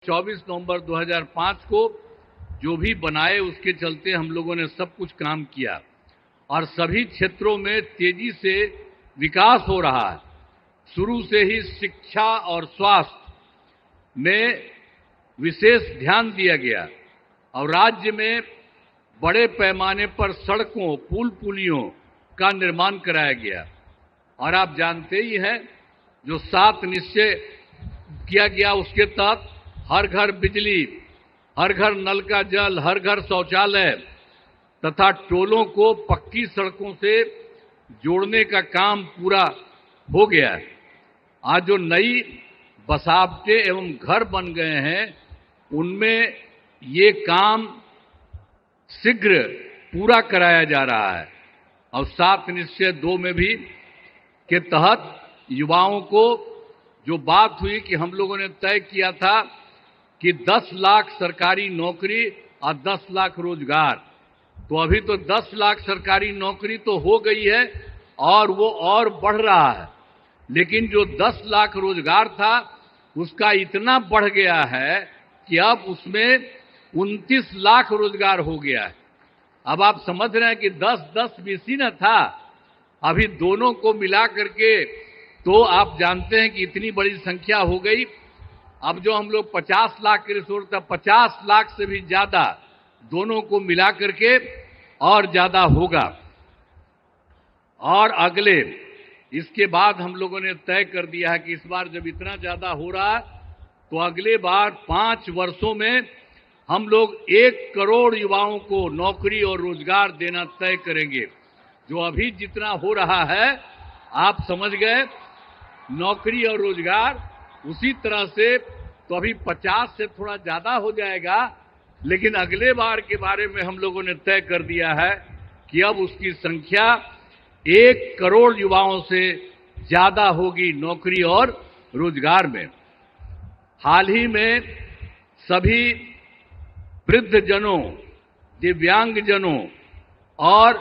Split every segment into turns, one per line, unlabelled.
24 नवंबर 2005 को जो भी बनाए उसके चलते हम लोगों ने सब कुछ काम किया और सभी क्षेत्रों में तेजी से विकास हो रहा है। शुरू से ही शिक्षा और स्वास्थ्य में विशेष ध्यान दिया गया और राज्य में बड़े पैमाने पर सड़कों, पुल पुलियों का निर्माण कराया गया। और आप जानते ही हैं, जो 7 निश्चय किया गया उसके तहत हर घर बिजली, हर घर नल का जल, हर घर शौचालय तथा टोलों को पक्की सड़कों से जोड़ने का काम पूरा हो गया है। आज जो नई बसावटें एवं घर बन गए हैं उनमें ये काम शीघ्र पूरा कराया जा रहा है। और 7 निश्चय 2 में भी के तहत युवाओं को जो बात हुई कि हम लोगों ने तय किया था कि 10 लाख सरकारी नौकरी और 10 लाख रोजगार, तो अभी तो 10 लाख सरकारी नौकरी तो हो गई है और वो और बढ़ रहा है, लेकिन जो 10 लाख रोजगार था उसका इतना बढ़ गया है कि अब उसमें 29 लाख रोजगार हो गया है। अब आप समझ रहे हैं कि 10-10 बीसी न था, अभी दोनों को मिला करके तो आप जानते हैं कि इतनी बड़ी संख्या हो गई। अब जो हम लोग 50 लाख के रिसोर्स था, 50 लाख से भी ज्यादा दोनों को मिला करके और ज्यादा होगा। और अगले इसके बाद हम लोगों ने तय कर दिया है कि इस बार जब इतना ज्यादा हो रहा है तो अगले बार 5 वर्षों में हम लोग 1 करोड़ युवाओं को नौकरी और रोजगार देना तय करेंगे। जो अभी जितना हो रहा है आप समझ गए, नौकरी और रोजगार उसी तरह से तो अभी 50 से थोड़ा ज्यादा हो जाएगा, लेकिन अगले बार के बारे में हम लोगों ने तय कर दिया है कि अब उसकी संख्या 1 करोड़ युवाओं से ज्यादा होगी नौकरी और रोजगार में। हाल ही में सभी वृद्धजनों, दिव्यांगजनों और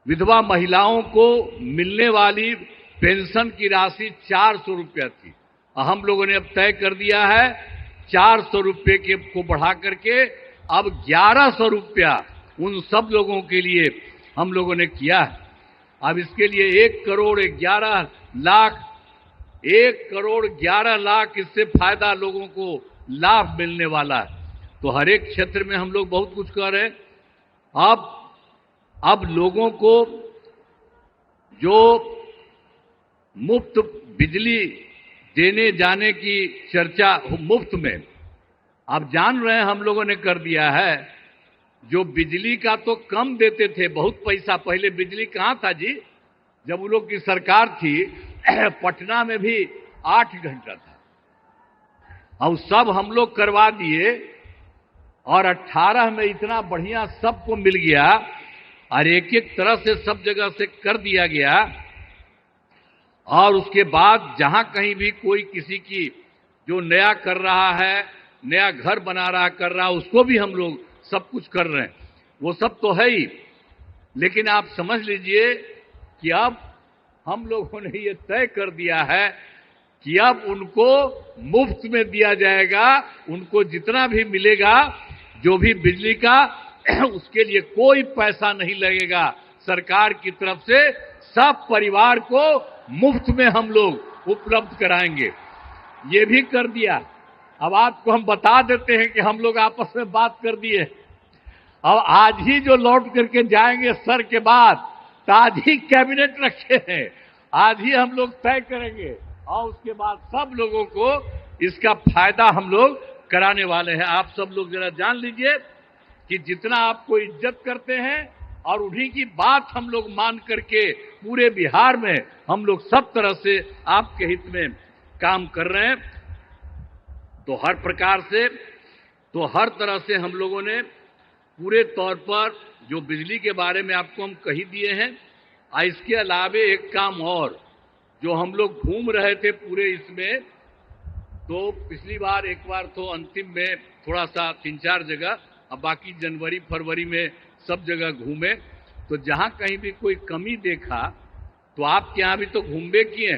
विधवा महिलाओं को मिलने वाली पेंशन की राशि 400 रुपया थी। हम लोगों ने अब तय कर दिया है 400 रुपये के को बढ़ा करके अब 1100 रुपया उन सब लोगों के लिए हम लोगों ने किया है। अब इसके लिए 1 करोड़ 11 लाख 1 करोड़ 11 लाख इससे फायदा लोगों को लाभ मिलने वाला है। तो हर एक क्षेत्र में हम लोग बहुत कुछ कर रहे हैं। अब लोगों को जो मुफ्त बिजली देने जाने की चर्चा मुफ्त में, आप जान रहे हैं हम लोगों ने कर दिया है। जो बिजली का तो कम देते थे, बहुत पैसा, पहले बिजली कहाँ था जी, जब उन लोग की सरकार थी पटना में भी 8 घंटा था। अब सब हम लोग करवा दिए और 18 में इतना बढ़िया सबको मिल गया और एक तरह से सब जगह से कर दिया गया। और उसके बाद जहां कहीं भी कोई किसी की जो नया कर रहा है, नया घर बना रहा कर रहा, उसको भी हम लोग सब कुछ कर रहे हैं। वो सब तो है ही, लेकिन आप समझ लीजिए कि अब हम लोगों ने ये तय कर दिया है कि अब उनको मुफ्त में दिया जाएगा। उनको जितना भी मिलेगा, जो भी बिजली का, उसके लिए कोई पैसा नहीं लगेगा सरकार की तरफ से। सब परिवार को मुफ्त में हम लोग उपलब्ध कराएंगे। ये भी कर दिया। अब आपको हम बता देते हैं कि हम लोग आपस में बात कर दिए। अब आज ही जो लौट करके जाएंगे सर के बाद, तो आज ही कैबिनेट रखे हैं, आज ही हम लोग तय करेंगे और उसके बाद सब लोगों को इसका फायदा हम लोग कराने वाले हैं। आप सब लोग जरा जान लीजिए कि जितना आपको इज्जत करते हैं और उन्हीं की बात हम लोग मान करके पूरे बिहार में हम लोग सब तरह से आपके हित में काम कर रहे हैं। तो हर प्रकार से, तो हर तरह से हम लोगों ने पूरे तौर पर जो बिजली के बारे में आपको हम कही दिए हैं। इसके अलावे एक काम और जो हम लोग घूम रहे थे पूरे इसमें, तो पिछली बार एक बार तो अंतिम में थोड़ा सा 3-4 जगह, अब बाकी जनवरी फरवरी में सब जगह घूमे। तो जहां कहीं भी कोई कमी देखा, तो आपके यहां भी तो घूमबे किए,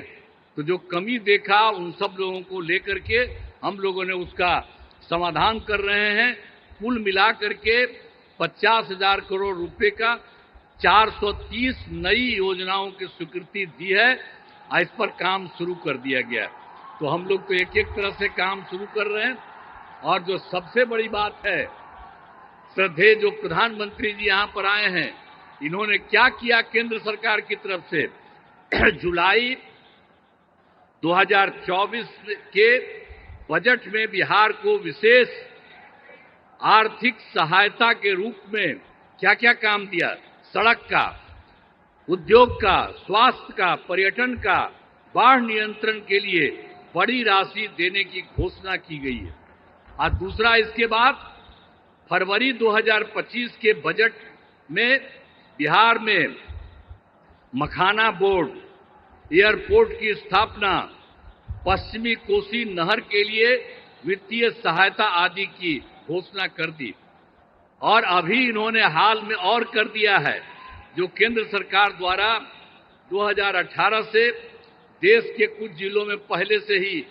तो जो कमी देखा उन सब लोगों को लेकर के हम लोगों ने उसका समाधान कर रहे हैं। कुल मिलाकर के 50,000 करोड़ रुपए का 430 नई योजनाओं की स्वीकृति दी है और इस पर काम शुरू कर दिया गया है। तो हम लोग तो एक एक तरह से काम शुरू कर रहे हैं। और जो सबसे बड़ी बात है, श्रद्धेय जो प्रधानमंत्री जी यहाँ पर आए हैं, इन्होंने क्या किया केंद्र सरकार की तरफ से। जुलाई 2024 के बजट में बिहार को विशेष आर्थिक सहायता के रूप में क्या क्या काम दिया। सड़क का, उद्योग का, स्वास्थ्य का, पर्यटन का, बाढ़ नियंत्रण के लिए बड़ी राशि देने की घोषणा की गई है। और दूसरा, इसके बाद फरवरी 2025 के बजट में बिहार में मखाना बोर्ड, एयरपोर्ट की स्थापना, पश्चिमी कोसी नहर के लिए वित्तीय सहायता आदि की घोषणा कर दी। और अभी इन्होंने हाल में और कर दिया है, जो केंद्र सरकार द्वारा 2018 से देश के कुछ जिलों में पहले से ही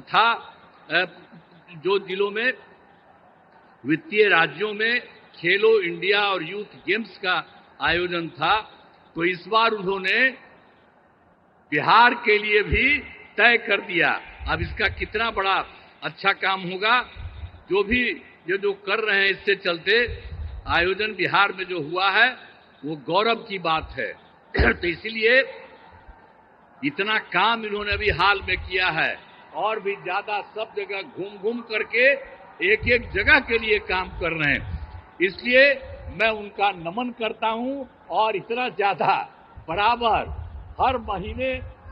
था, जो जिलों में वित्तीय राज्यों में खेलो इंडिया और यूथ गेम्स का आयोजन था, तो इस बार उन्होंने बिहार के लिए भी तय कर दिया। अब इसका कितना बड़ा अच्छा काम होगा, जो भी ये जो कर रहे हैं, इससे चलते आयोजन बिहार में जो हुआ है वो गौरव की बात है। तो इसलिए इतना काम इन्होंने अभी हाल में किया है, और भी ज्यादा सब जगह घूम घूम करके एक एक जगह के लिए काम कर रहे हैं। इसलिए मैं उनका नमन करता हूं। और इतना ज्यादा बराबर हर महीने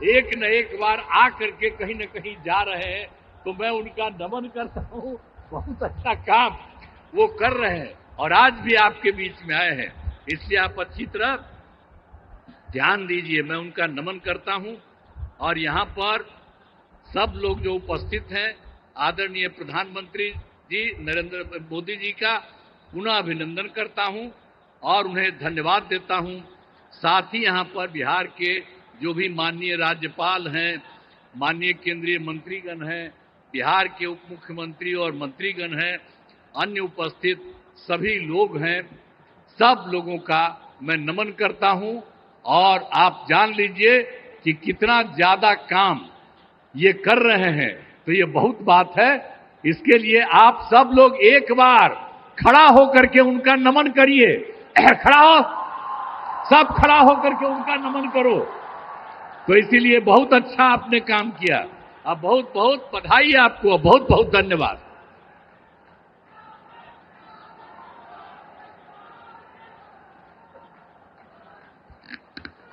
एक न एक बार आ करके कहीं न कहीं जा रहे हैं, तो मैं उनका नमन करता हूं। बहुत अच्छा काम वो कर रहे हैं और आज भी आपके बीच में आए हैं, इसलिए आप अच्छी तरह ध्यान दीजिए। मैं उनका नमन करता हूं। और यहाँ पर सब लोग जो उपस्थित हैं, आदरणीय प्रधानमंत्री जी नरेंद्र मोदी जी का पुनः अभिनंदन करता हूं और उन्हें धन्यवाद देता हूं। साथ ही यहाँ पर बिहार के जो भी माननीय राज्यपाल हैं, माननीय केंद्रीय मंत्रीगण हैं, बिहार के उप मुख्यमंत्री और मंत्रीगण हैं, अन्य उपस्थित सभी लोग हैं, सब लोगों का मैं नमन करता हूं। और आप जान लीजिए कि कितना ज्यादा काम ये कर रहे हैं, तो ये बहुत बात है। इसके लिए आप सब लोग एक बार खड़ा होकर के उनका नमन करिए। खड़ा हो, सब खड़ा होकर के उनका नमन करो। तो इसीलिए बहुत अच्छा आपने काम किया। अब बहुत बहुत बधाई आपको, बहुत बहुत धन्यवाद।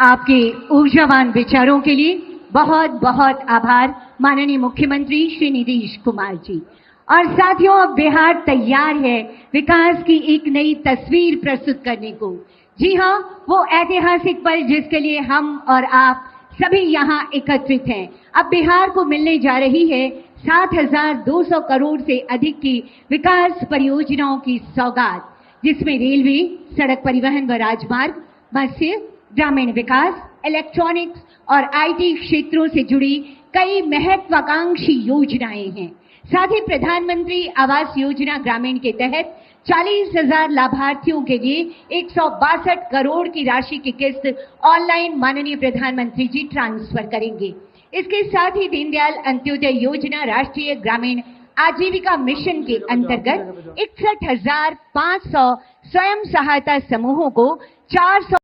आपके ऊर्जावान विचारों के लिए बहुत बहुत आभार माननीय मुख्यमंत्री श्री नीतीश कुमार जी। और साथियों, अब बिहार तैयार है विकास की एक नई तस्वीर प्रस्तुत करने को। जी हां, वो ऐतिहासिक पल जिसके लिए हम और आप सभी यहां एकत्रित हैं। अब बिहार को मिलने जा रही है 7,200 करोड़ से अधिक की विकास परियोजनाओं की सौगात, जिसमें रेलवे, सड़क परिवहन व राजमार्ग, मत्स्य, ग्रामीण विकास, इलेक्ट्रॉनिक्स और आईटी क्षेत्रों से जुड़ी कई महत्वाकांक्षी योजनाएं हैं। साथ ही प्रधानमंत्री आवास योजना ग्रामीण के तहत 40,000 लाभार्थियों के लिए 162 करोड़ की राशि की किस्त ऑनलाइन माननीय प्रधानमंत्री जी ट्रांसफर करेंगे। इसके साथ ही दीनदयाल अंत्योदय योजना राष्ट्रीय ग्रामीण आजीविका मिशन के अंतर्गत 61,500 स्वयं सहायता समूहों को 400